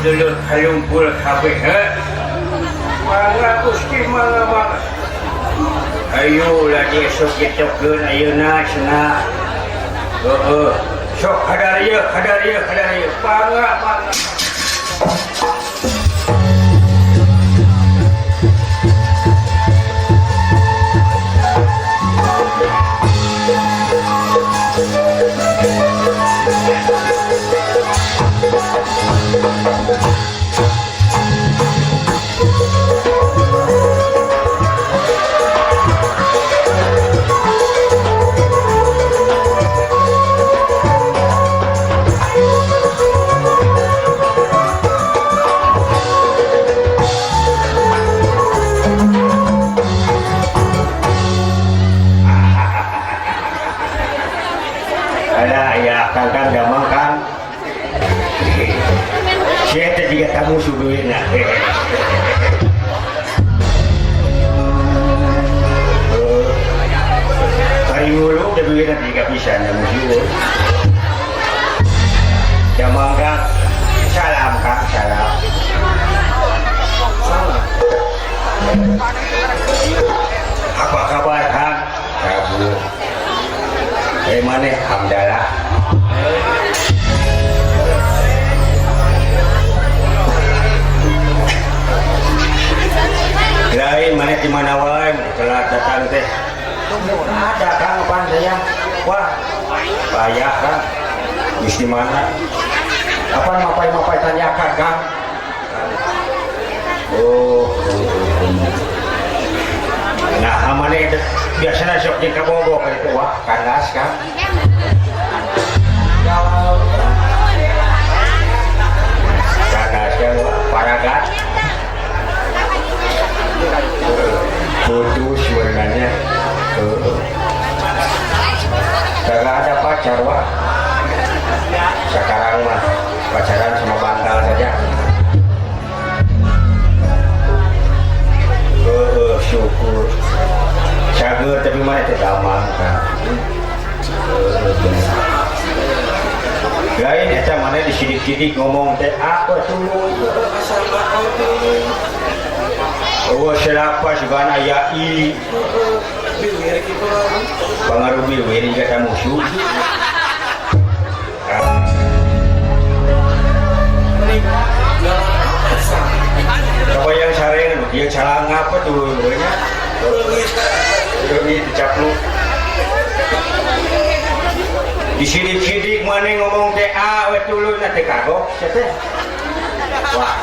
dulu halumpul kabeh mangga Gusti mangga ayo lah dia sok getokeun ayeuna cenah sok hadarieu mangga Kang damang Kang saya juga tamu suduin hari mulu udah duit nanti gak bisa namu suduin damang Kang salam Kang salam apa kabar Kang kabur mana alhamdulillah lain mana di mana wae telah datang teh ada Kang apaan saya wah payah Kang di mana apa mapai tanyakan Kang nah mana itu biasanya sok di kabogo itu wah kandas Kang kandas Kang paragat putus warnanya kagak ada pacar wah sekarang mah pacaran sama bantal saja syukur cager tapi mana itu damang Kan lain eta mana disidik-sidik ngomong teh apa tuh siapa juga aya i pengaruh biwiri kata musuh apa yang sareng dia calang apa tuh ini dicapluk disidik-sidik mana ngomong teh dulu nanti kagok wah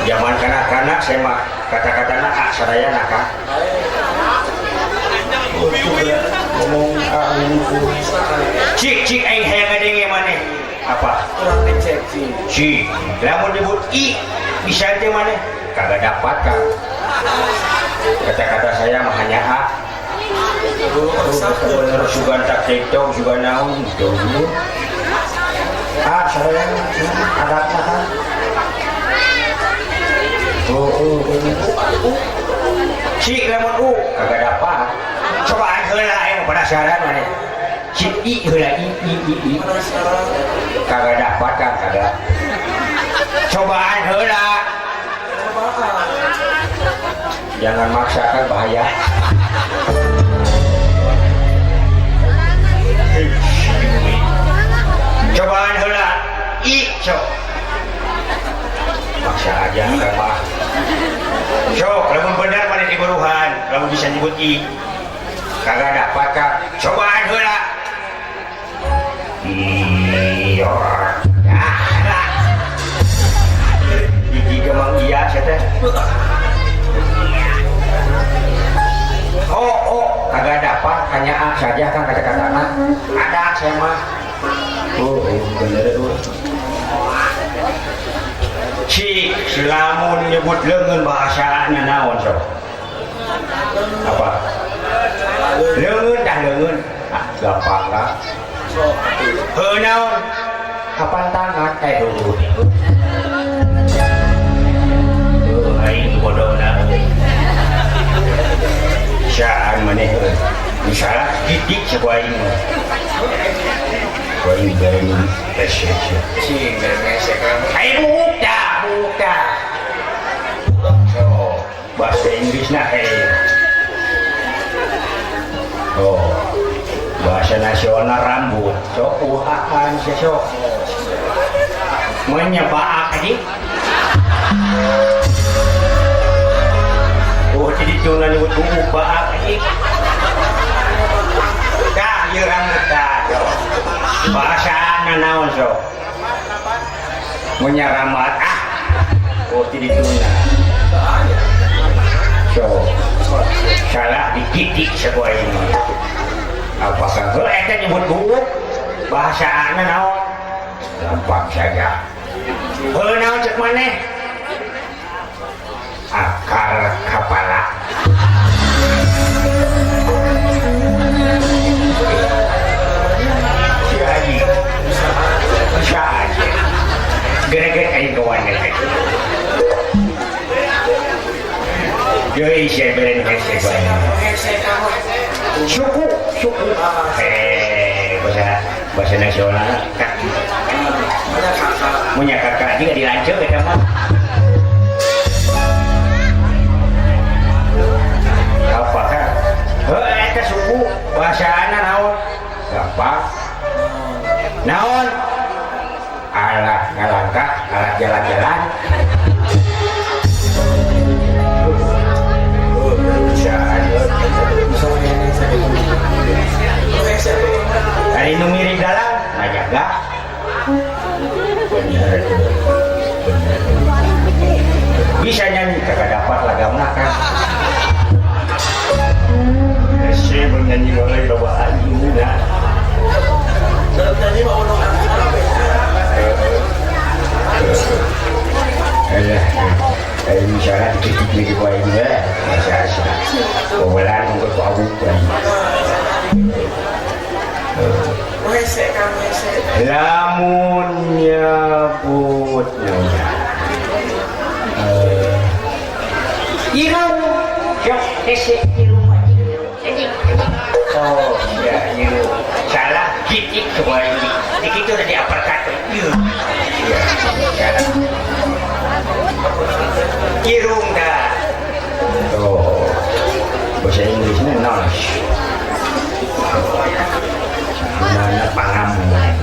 zaman kanak-kanak saya mah kata-katanya saraya nakah ngomong cik aing hayang ngadenge maneh apa cik lamun disebut i bisa teh maneh kagak dapat Kang kata-kata saya mah hanya a bener sugan tak tiktok sugan naon dulu saraya adatna Kang cik lemon kagak dapat cobaan heula yang penasaran mana cik i heula i kagak dapat Kang kagak cobaan heula jangan maksakan bahaya cobaan heula i cok maksa aja Kang mah sok lamun benar mana di buruhan lamun bisa nyebut i kagak dapat Kang cobaan heula iya gigi gemang iya teh kagak dapat hanya a saja Kang kata-katana ada saya mah bener cik selamun nyebut leungeun bahasana naon sok apa leungeun gampang Kang naon kapan tangan aing bodona syaan maneh misalnya didik sebuah ini cing ngesek ayo buka so bahasa Inggris nah oh bahasa nasional rambut so uhaan sesok menyebak aja oh jadi tunan nyebut buku baak aja kah iya rambut kah bahasa naon so menyeramat oh jadi tunan so salah dikitik sebuah ini apakah kalau kita nyebut buku bahasa naon gampang saja naon cek maneh akar kepala si Haji bisa aja gara-gara kain kawan yoi saya beren hesek suku bahasa nasional punya kakak juga dilanjut kita mah apakah eta suku bahasana naon gampang naon alat ngalangkah alat jalan-jalan hari nu mirip dalam ngajaga bener bisa nyanyi kagak dapat lagamna kan si menyanyi oleh bawa anjingna nyanyi mau nong misalnya dikit-dikit gua ini ya masa bawalan untuk bau lamun nyebut irung jok hese irung oh ya irung salah kitik semua ini dikit itu udah diaperkat irung ya salah irung dah oh bahasa Inggrisnya nose mana pangambang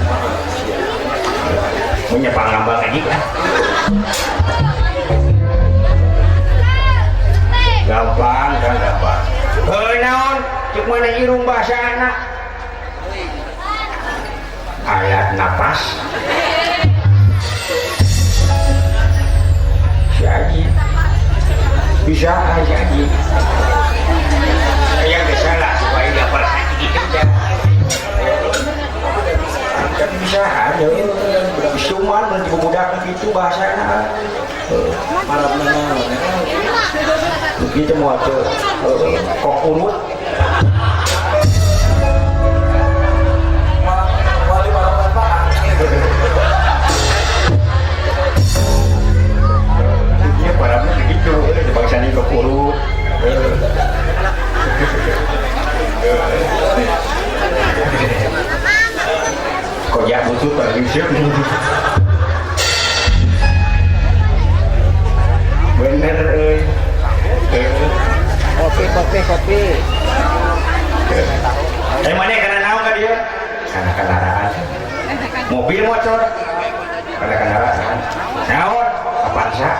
punya pangambang aja kan gampang kan gampang naon cuk mana irung bahasa anak alat napas si Haji bisa aja Haji yang kesalah supaya dia perhati gitu ya tapi bisa ada cuman menjadi begitu bahasanya para pendengar begitu mau aja kok urut dia para begitu bangsanya kok urut kok ya butuh terusir bener kopi mana karena naon kan dia karena kendaraan mobil motor karena kendaraan naon apaan sah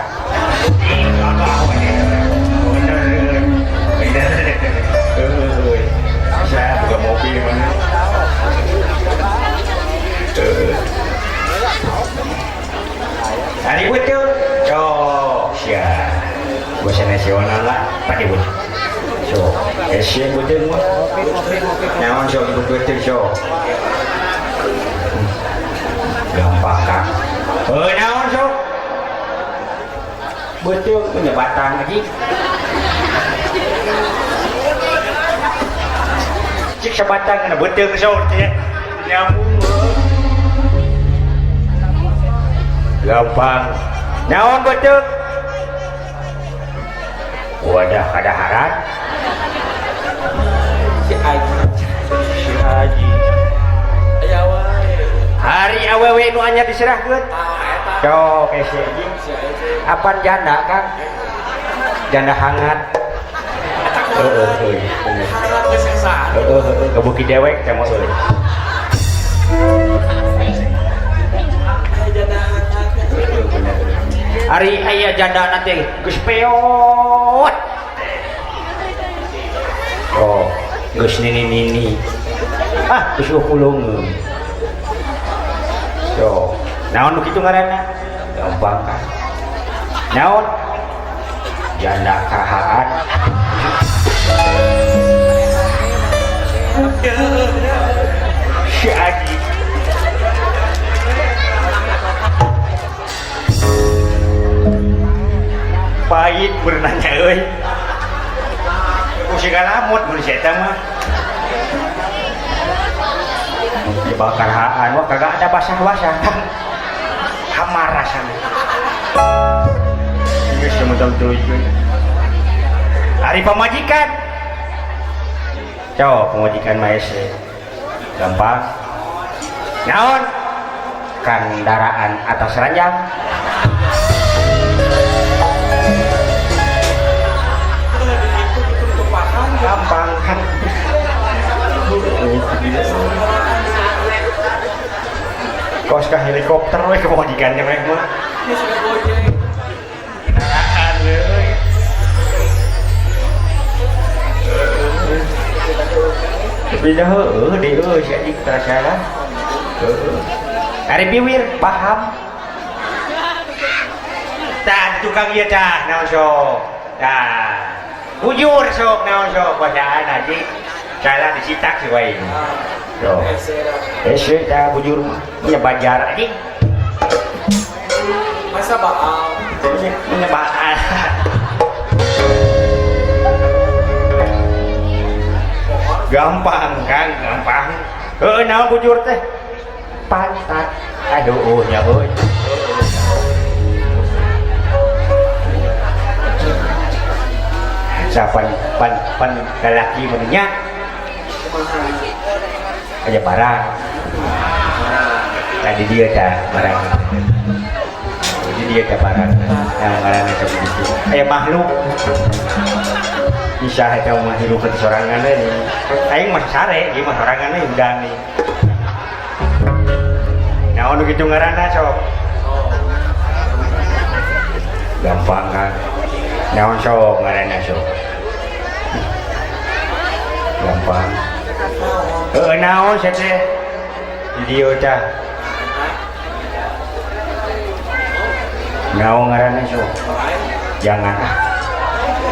bener saya bukan mobil mana hari betul cok ya bahasa nasional lah pakai betul cok Asia betul mah naon cok betul cok gampang kan naon cok betul punya batang lagi cik sebatang kena betul cok nyambung gampang naon betul wadah kadaharan si Haji aya wae hari awewe nu anyar diserahkeun cok ese apaan janda Kang janda hangat kebuki dewek kamu euy hari aya janda nanti geus peot oh geus nini geus ukulungeun yo naon nu kitu ngaranna gampang kan naon janda kahaan si Adi pahit berenanya euy ku galamut mun si eta mah dibakar haan wah kagak ada basah-basah hamar rasanya geus semental tuluy hari pamajikan cok pamajikan mah ese gampang naon kendaraan atas ranjang gampang kan kos ka helikopter we pamajikannya mereka mah kendaraan euy tapi dah di sia dik terasa hari biwir paham tah tukang ieu tah naon sok tah bujur sok naon sok bacaan aja salah disitak sih wae sok ese tah bujur nya bajar aja masa baal nya baal gampang kan gampang naon bujur teh pantat aduh nya euy sapan pan galaki mennya aja barang tadi dia dah barang jadi dia dah barang yang barang itu begitu kayak makhluk bisa itu makhluk ke sorangan ini aing masih sare ieu mah sorangan ini udah nih naon gitu ngaranna sok gampang kan naon sok ngaranna sok gampang naon sete video tah naon ngaranna sok jangan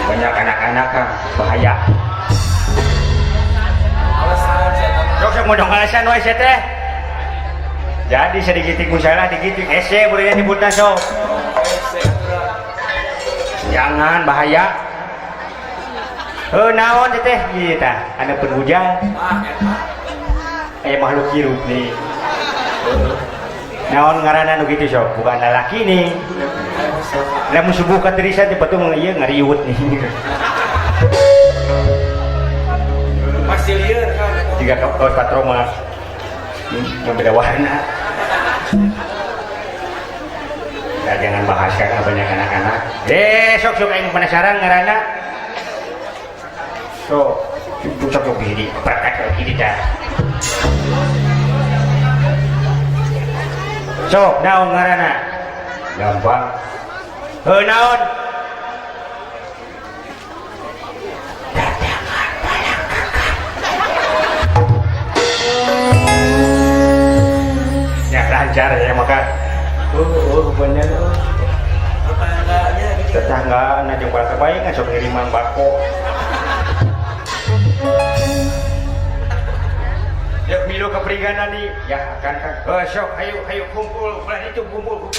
banyak anak-anak kan bahaya sok mau dong alasan wae teh jadi sedikit salah dikit ese boleh nyebutna sok jangan bahaya naon teh ieu tah anu penhujan makhluk hirup nih naon ngaranna nu kitu sok bukan lalaki nih lamun subuh ka terisan di batu ieu ngariut nih pasti lieur kan tiga kaos patroma yang beda warna nah, jangan bahas kan banyak anak-anak sok aing penasaran ngaranna sok begini berkat begini dah sok naon ngaranna gampang naon ya lancar ya maka bener tetangga na jeung barang kebaik sok ngiriman bako ya milu kepriganan nih ya kan sok ayo kumpul ulah itu kumpul